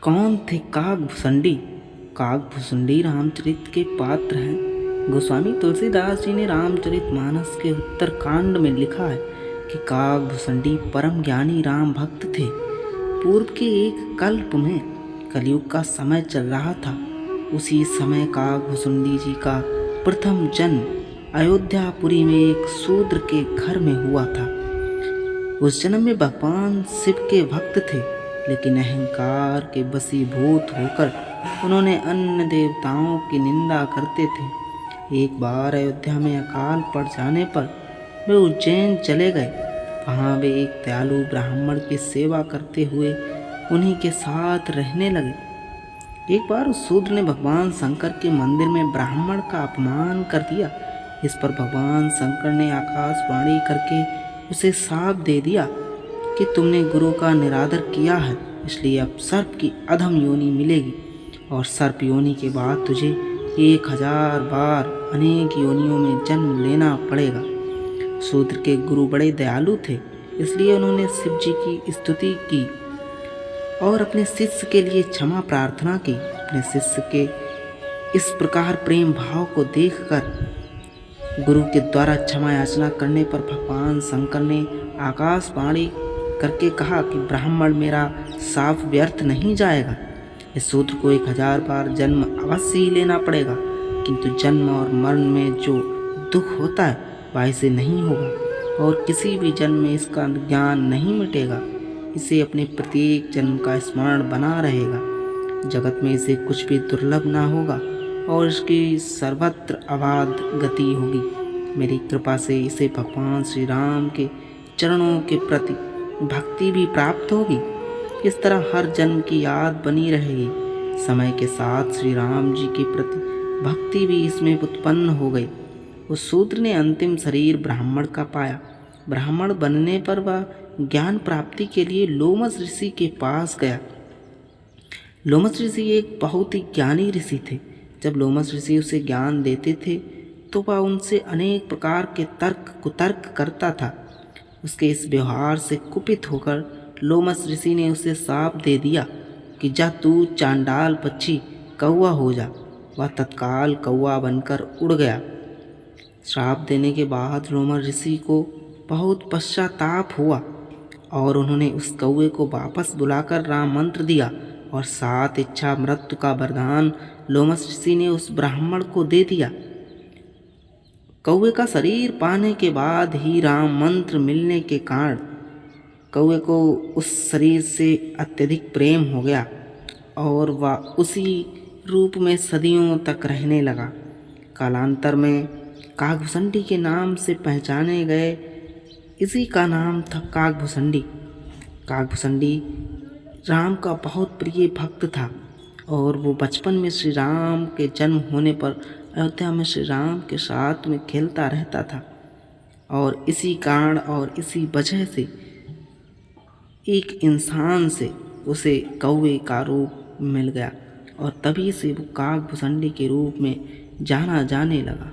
कौन थे काकभूषुंडी? काकभूषुंडी रामचरित के पात्र हैं। गोस्वामी तुलसीदास जी ने रामचरितमानस के उत्तरकांड में लिखा है कि काकभूषुंडी परम ज्ञानी राम भक्त थे। पूर्व के एक कल्प में कलयुग का समय चल रहा था। उसी समय काकभूषुंडी जी का प्रथम जन्म अयोध्यापुरी में एक शूद्र के घर में हुआ था। उस जन्म में भगवान शिव के भक्त थे, लेकिन अहंकार के वशीभूत होकर उन्होंने अन्य देवताओं की निंदा करते थे। एक बार अयोध्या में अकाल पड़ जाने पर वे उज्जैन चले गए। वहाँ वे एक दयालु ब्राह्मण की सेवा करते हुए उन्हीं के साथ रहने लगे। एक बार उस शूद्र ने भगवान शंकर के मंदिर में ब्राह्मण का अपमान कर दिया। इस पर भगवान शंकर ने आकाशवाणी करके उसे शाप दे दिया कि तुमने गुरु का निरादर किया है, इसलिए अब सर्प की अधम योनि मिलेगी और सर्प योनि के बाद तुझे 1000 बार अनेक योनियों में जन्म लेना पड़ेगा। शूद्र के गुरु बड़े दयालु थे, इसलिए उन्होंने शिव जी की स्तुति की और अपने शिष्य के लिए क्षमा प्रार्थना की। अपने शिष्य के इस प्रकार प्रेम भाव को देखकर गुरु के द्वारा क्षमा याचना करने पर भगवान शंकर ने आकाशवाणी करके कहा कि ब्राह्मण मेरा शाप व्यर्थ नहीं जाएगा। इस शूद्र को 1000 बार जन्म अवश्य ही लेना पड़ेगा, किंतु जन्म और मरण में जो दुख होता है वह इसे नहीं होगा और किसी भी जन्म में इसका ज्ञान नहीं मिटेगा। इसे अपने प्रत्येक जन्म का स्मरण बना रहेगा। जगत में इसे कुछ भी दुर्लभ ना होगा और इसकी सर्वत्र अबाध गति होगी। मेरी कृपा से इसे भगवान श्री राम के चरणों के प्रति भक्ति भी प्राप्त होगी। इस तरह हर जन्म की याद बनी रहेगी। समय के साथ श्री राम जी के प्रति भक्ति भी इसमें उत्पन्न हो गई। उस शूद्र ने अंतिम शरीर ब्राह्मण का पाया। ब्राह्मण बनने पर वह ज्ञान प्राप्ति के लिए लोमस ऋषि के पास गया। लोमस ऋषि एक बहुत ही ज्ञानी ऋषि थे। जब लोमस ऋषि उसे ज्ञान देते थे तो वह उनसे अनेक प्रकार के तर्क कुतर्क करता था। उसके इस व्यवहार से कुपित होकर लोमस ऋषि ने उसे शाप दे दिया कि जा तू चांडाल पक्षी कौवा हो जा। वह तत्काल कौवा बनकर उड़ गया। श्राप देने के बाद लोमस ऋषि को बहुत पश्चाताप हुआ और उन्होंने उस कौवे को वापस बुलाकर राम मंत्र दिया और 7 इच्छा मृत्यु का वरदान लोमस ऋषि ने उस ब्राह्मण को दे दिया। कौवे का शरीर पाने के बाद ही राम मंत्र मिलने के कारण कौवे को उस शरीर से अत्यधिक प्रेम हो गया और वह उसी रूप में सदियों तक रहने लगा। कालांतर में काकभूषुंडी के नाम से पहचाने गए इसी का नाम था काकभूषुंडी। काकभूषुंडी राम का बहुत प्रिय भक्त था और वो बचपन में श्री राम के जन्म होने पर अयोध्या में श्री राम के साथ में खेलता रहता था और इसी कारण और इसी वजह से एक इंसान से उसे कौवे का रूप मिल गया और तभी से वो काकभूषुंडी के रूप में जाना जाने लगा।